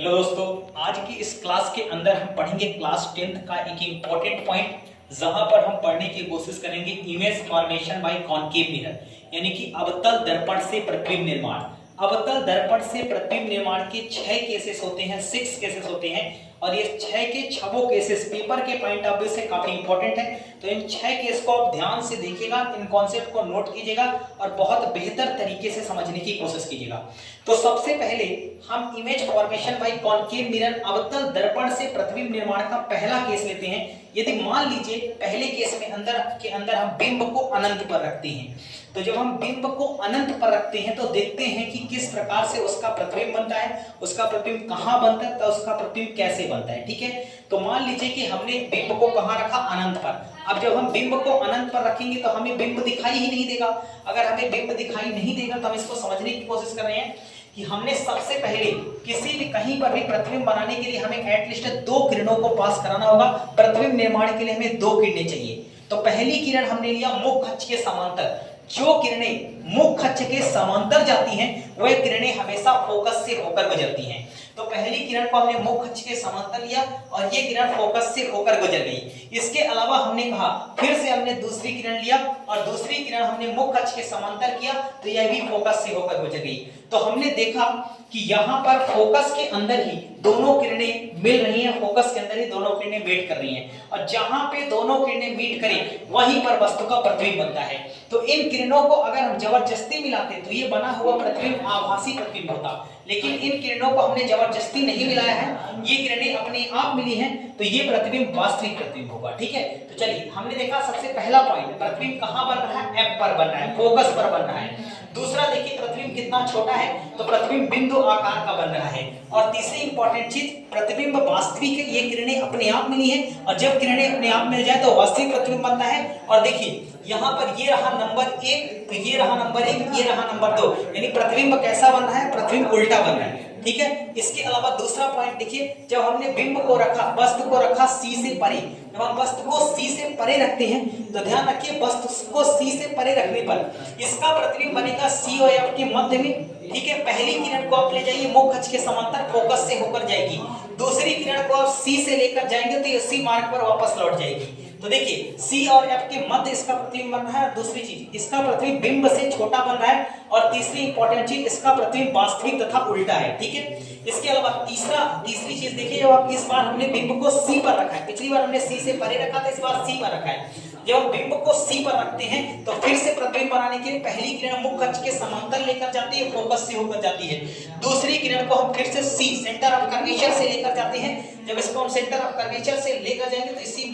Hello दोस्तों, आज की इस क्लास के अंदर हम पढ़ेंगे क्लास 10th का एक इम्पॉर्टेंट पॉइंट, जहां पर हम पढ़ने की कोशिश करेंगे image formation by concave mirror, यानी कि अवतल दर्पण से प्रतिबिंब निर्माण। अवतल दर्पण से प्रतिबिंब निर्माण के 6 केसेस होते हैं, 6 केसेस होते हैं, और ये 6 के 6 केसेस पेपर के पॉइंट ऑफ व्यू से काफी इंपॉर्टेंट है। तो इन 6 केस को आप ध्यान से देखिएगा, इन कॉन्सेप्ट को नोट कीजिएगा और बहुत बेहतर तरीके से समझने की कोशिश कीजिएगा। तो सबसे पहले हम image formation by concave mirror अवतल दर्पण से प्रतिबिंब निर्माण का पहला केस लेते हैं। यदि मान लीजिए पहले केस में अंदर हम बिंब को अनंत पर रखते हैं, तो जब हम बिंब को अनंत पर रखते हैं तो देखते हैं कि किस प्रकार से उसका प्रतिबिंब बनता है, उसका प्रतिबिंब कहां बनता है, तो उसका प्रतिबिंब कैसे बनता है। ठीक है, तो मान लीजिए कि हमने बिंब को कहां रखा, अनंत पर। अब जब हम बिंब को अनंत पर रखेंगे तो हमें बिंब दिखाई ही नहीं देगा। अगर हमें बिंब दिखाई नहीं देगा तो हम इसको समझने की कोशिश कर रहे हैं कि हमने सबसे पहले किसी भी कहीं पर भी प्रतिबिंब बनाने के लिए हमें एटलीस्ट 2 किरणों को पास कराना होगा। प्रतिबिंब निर्माण के लिए हमें 2 किरणें चाहिए। तो पहली किरण हमने लिया मुख्य अक्ष के समांतर। जो किरणें मुख्य अक्ष के समांतर जाती हैं वह किरणें हमेशा फोकस से होकर गुजरती हैं। तो पहली किरण को हमने मुख्य अक्ष के समांतर लिया और ये किरण फोकस से होकर गुजर गई। इसके अलावा हमने कहा फिर से हमने दूसरी किरण लिया और दूसरी किरण हमने मुख्य अक्ष के समांतर किया, तो यह भी फोकस से होकर गुजर गई। तो हमने देखा कि यहाँ पर फोकस के अंदर ही दोनों किरणें मिल रही हैं, फोकस के अंदर ही दोनों किरणें मीट कर रही हैं, और जहां पे दोनों किरणें मीट करें वहीं पर वस्तु का प्रतिबिंब बनता है। तो इन किरणों को अगर हम जबरदस्ती मिलाते तो ये बना हुआ प्रतिबिंब आभासी प्रतिबिंब होता, लेकिन इन किरणों को हमने जबरदस्ती नहीं मिलाया है, ये किरणें अपने आप मिली हैं, तो ये प्रतिबिंब वास्तविक प्रतिबिंब होगा। ठीक है, तो चलिए हमने देखा सबसे पहला पॉइंट, प्रतिबिंब कहां बन रहा है, एफ पर बन रहा है, फोकस पर बन रहा है। दूसरा देखिए प्रतिबिंब कितना छोटा है, तो प्रतिबिंब बिंदु आकार का बन रहा है। और तीसरी इंपॉर्टेंट चीज, प्रतिबिंब वास्तविक है, ये किरणें अपने आप मिली हैं, और जब किरणें अपने आप मिल जाए तो वास्तविक प्रतिबिंब बनता है। और देखिए यहाँ पर ये रहा नंबर 1, तो ये रहा नंबर 1, ये रहा नंबर 2, यानी प्रतिबिंब कैसा बन रहा है, प्रतिबिंब उल्टा बन रहा है। ठीक है, इसके अलावा दूसरा पॉइंट देखिए, जब हमने बिंब को रखा, वस्तु को रखा सी से परे, जब हम वस्तु को सी से परे रखते हैं तो ध्यान रखिए वस्तु को सी से परे रखने पर इसका प्रतिबिंब बनेगा सी और एफ के मध्य में। ठीक है, पहली किरण को आप ले जाइए मुख्य अक्ष के समांतर, फोकस से होकर जाएगी। दूसरी किरण को आप सी से लेकर जाएंगे तो इसी मार्ग पर वापस लौट जाएगी। तो देखिए सी और एफ के मध्य इसका प्रतिबिंब बन रहा है। दूसरी चीज, इसका प्रतिबिंब बिंब से छोटा बन रहा है, और तीसरी इंपॉर्टेंट चीज, इसका प्रतिबिंब वास्तविक तथा उल्टा है। ठीक है, इसके अलावा तीसरी चीज देखिए, जब आप इस बार हमने बिंब को सी पर रखा है, पिछली बार हमने सी से परे रखा था, इस बार सी पर रखा है। जब हम बिंब को सी पर रखते हैं तो फिर से प्रतिबिंब बनाने के लिए पहली किरण मुख्य अक्ष के समांतर लेकर जाती है, फोकस से होकर जाती है। दूसरी किरण को हम फिर से सी, सेंटर ऑफ कर्वेचर से लेकर जाते हैं। जब इसको हम सेंटर ऑफ कर्वेचर से लेकर जाएंगे तो उसी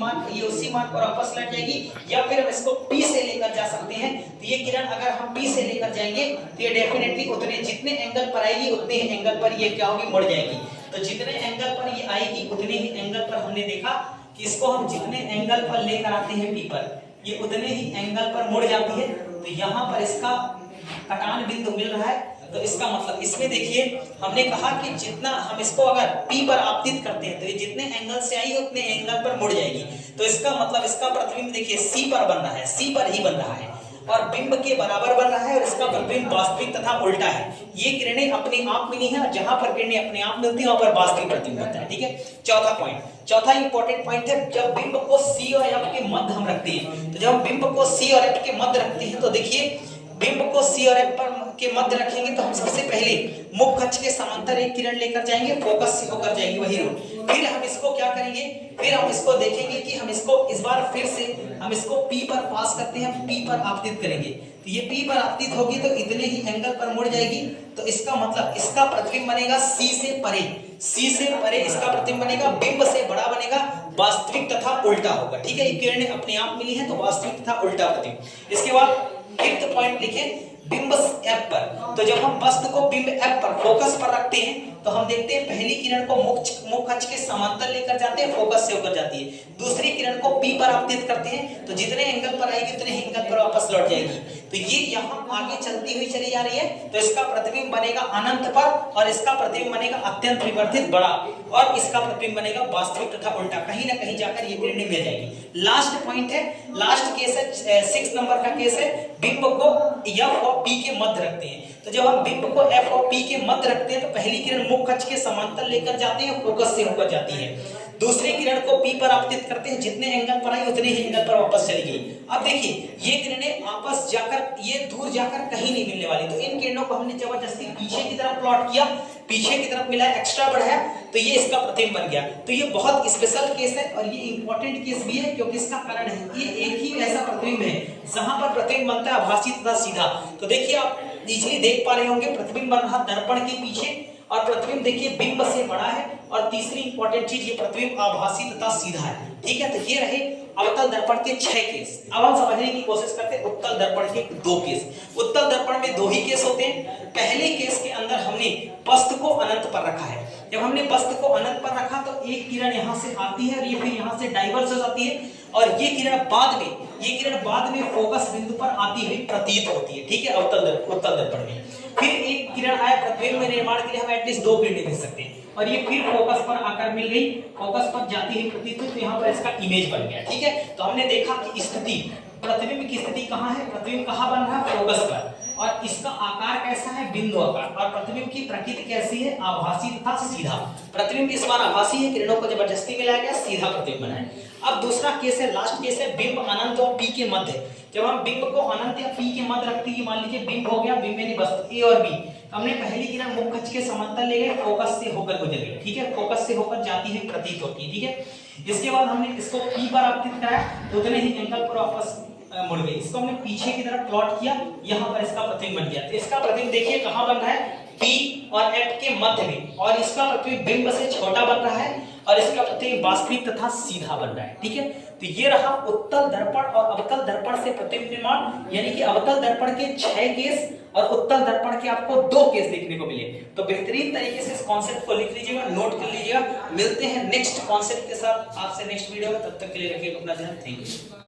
मान पर वापस लौट जाएगी, या फिर हम इसको पी से लेकर जा सकते हैं। तो ये किरण अगर हम पी से लेकर जाएंगे तो ये डेफिनेटली उतने जितने एंगल पर आएगी उतने ही एंगल पर ये क्या होगी, मुड़ जाएगी। तो जितने एंगल पर ये आएगी उतने ही एंगल पर हमने देखा कि इसको हम जितने एंगल पर लेकर आते हैं पी पर, ये उतने ही एंगल पर मुड़ जाती है। तो यहाँ पर इसका कटान बिंदु मिल रहा है। तो इसका मतलब इसमें देखिए हमने कहा कि जितना हम इसको अगर P पर आपतित करते हैं तो ये जितने एंगल से आई उतने एंगल पर मुड़ जाएगी। तो इसका मतलब इसका प्रतिबिंब देखिए C पर बन रहा है, C पर ही बन रहा है, और बिंब के बराबर बन रहा है, और इसका प्रतिबिंब वास्तविक तथा उल्टा है। ये किरणें अपने आप मिली हैं, जहां पर किरणें अपने आप मिलती हैं वहां पर वास्तविक प्रतिबिंब बनता है। ठीक है, चौथा इंपॉर्टेंट पॉइंट है, जब बिंब को सी और एफ के मध्य हम रखते हैं, तो जब हम बिंब को सी और एफ के मध्य रखते हैं तो देखिए बिंब को सी और एफ के मध्य रखेंगे तो हम सबसे पहले मुख्य अक्ष के समांतर एक किरण लेकर जाएंगे, फोकस से होकर जाएगी वही रूट। फिर हम इसको क्या करेंगे, फिर हम इसको देखेंगे कि हम इसको इस बार फिर से हम इसको P पर पास करते हैं, P पर आपतित करेंगे। तो ये P पर आपतित होगी तो इतने ही एंगल पर मुड़ जाएगी। तो इसका मतलब इसका प्रतिबिंब बनेगा C से परे, C से परे इसका प्रतिबिंब बनेगा, बिंब से बड़ा बनेगा, वास्तविक तथा उल्टा होगा। ठीक है, ये किरणें अपने आप मिली हैं तो वास्तविक तथा उल्टा प्रतिबिंब। इसके बाद फिफ्थ पॉइंट लिखें, बिंब F पर। तो जब हम वस्तु को बिंब F पर फोकस पर रखते हैं तो हम देखते हैं पहली किरण को मुख्य अक्ष के समांतर लेकर जाते हैं, फोकस से होकर जाती है। दूसरी किरण को P पर आपतित करते हैं तो जितने एंगल पर आएगी उतने एंगल पर वापस लौट जाएगी। तो ये यहाँ आगे चलती हुई चली जा रही है, तो इसका प्रतिबिंब बनेगा अनंत पर, और इसका प्रतिबिंब बनेगा अत्यंत विवर्धित बड़ा, और इसका प्रतिबिंब बनेगा वास्तविक तथा उल्टा। कहीं ना कहीं जाकर ये किरणें मिल जाएगी। लास्ट पॉइंट है, लास्ट केस है, 6 नंबर का केस है, बिंब को F और P के मध्य रखते हैं। तो जब हम बिंब को F और P के मध्य रखते हैं तो पहली किरण मुख्य अक्ष के समांतर लेकर जाते हैं, फोकस से होकर जाती है। दूसरी किरण को P पर आपतित करते हैं, जितने एंगल पर आई उतने ही एंगल पर वापस चली गई। अब देखिए ये किरणें आपस जाकर, ये दूर जाकर कहीं नहीं मिलने वाली, तो इन किरणों को हमने जबरदस्ती पीछे की तरफ प्लॉट किया, पीछे की तरफ मिला, एक्स्ट्रा बढ़ाया, तो ये इसका प्रतिबिंब बन गया। तो ये बहुत स्पेशल केस है और ये इंपॉर्टेंट केस भी है, क्योंकि इसका कारण है ये एक ही ऐसा प्रतिबिंब है जहां पर प्रतिबिंब बनता है आभासी तथा सीधा। तो देखिए आप इजीली देख पा रहे होंगे प्रतिबिंब बन रहा दर्पण के पीछे, और प्रतिबिंब देखिए बिंब से बड़ा है, और तीसरी इंपॉर्टेंट चीज ये प्रतिबिंब आभासी तथा सीधा है। ठीक है, तो ये रहे अवतल दर्पण के 6 केस। अब हम समझने की कोशिश करते हैं उत्तल दर्पण के 2 केस। उत्तल दर्पण में 2 ही केस होते हैं। पहले केस के अंदर हमने पस्त को अनंत पर रखा है। जब हमने पस्त को अनंत पर रखा तो एक किरण यहाँ से आती है और ये फिर यहाँ से डाइवर्स हो जाती है, और ये किरण बाद में फोकस बिंदु पर आती हुई प्रतीत होती है। ठीक है, उत्तल दर्पण में फिर एक किरण आया प्रतिबिंब में निर्माण के लिए हम एटलीस्ट 2 किरणें देख सकते हैं, और ये फिर फोकस पर आकर मिल गई, फोकस पर जाती हुई प्रतीत हुई, तो यहाँ पर इसका इमेज बन गया। ठीक है, तो हमने देखा कि स्थिति, प्रतिबिंब की स्थिति कहाँ है, प्रतिबिंब कहाँ बन रहा है, फोकस पर, और इसका आकार कैसा है, बिंदु आकार, और प्रतिबिंब की प्रकृति कैसी है, आभासी तथा सीधा। प्रतिबिंब इस बार आभासी है, किरणों को जबरदस्ती मिलाया गया, सीधा प्रतिबिंब बना है। अब दूसरा केस है, लास्ट केस है, बिंब अनंत और P के मध्य। जब हम बिंब को अनंत या P के मध्य रखते हैं, मान लीजिए बिंब हो गया, बिंब यानी वस्तु A और B, हमने पहली किरण मुख्य अक्ष के समांतर ले गए, फोकस से होकर गुजर गई। ठीक है, फोकस से होकर जाती हुई प्रतीत होती है। ठीक है, इसके बाद हमने इसको P पर आपतित कराया, तो उतने ही एंगल पर वापस मुड़ गई। इसको हमने पीछे की तरफ प्लॉट किया, यहाँ पर इसका प्रतिबिंब बन गया। तो इसका प्रतिबिंब देखिए कहाँ बन रहा है, P और F के मध्य में, और इसका प्रतिबिंब बिंब से छोटा बन रहा है, और इसका प्रतिबिंब वास्तविक तथा सीधा बन रहा है। ठीक है, तो ये रहा उत्तल दर्पण और अवतल दर्पण से प्रतिबिंब निर्माण, यानी कि अवतल दर्पण के 6 केस और उत्तल दर्पण के आपको 2 केस देखने को मिले। तो बेहतरीन तरीके से इस कॉन्सेप्ट को लिख लीजिएगा, नोट कर लीजिएगा। मिलते हैं नेक्स्ट कॉन्सेप्ट के साथ आपसे नेक्स्ट वीडियो में, तब तक के लिए रखिएगा अपना ध्यान। Thank you.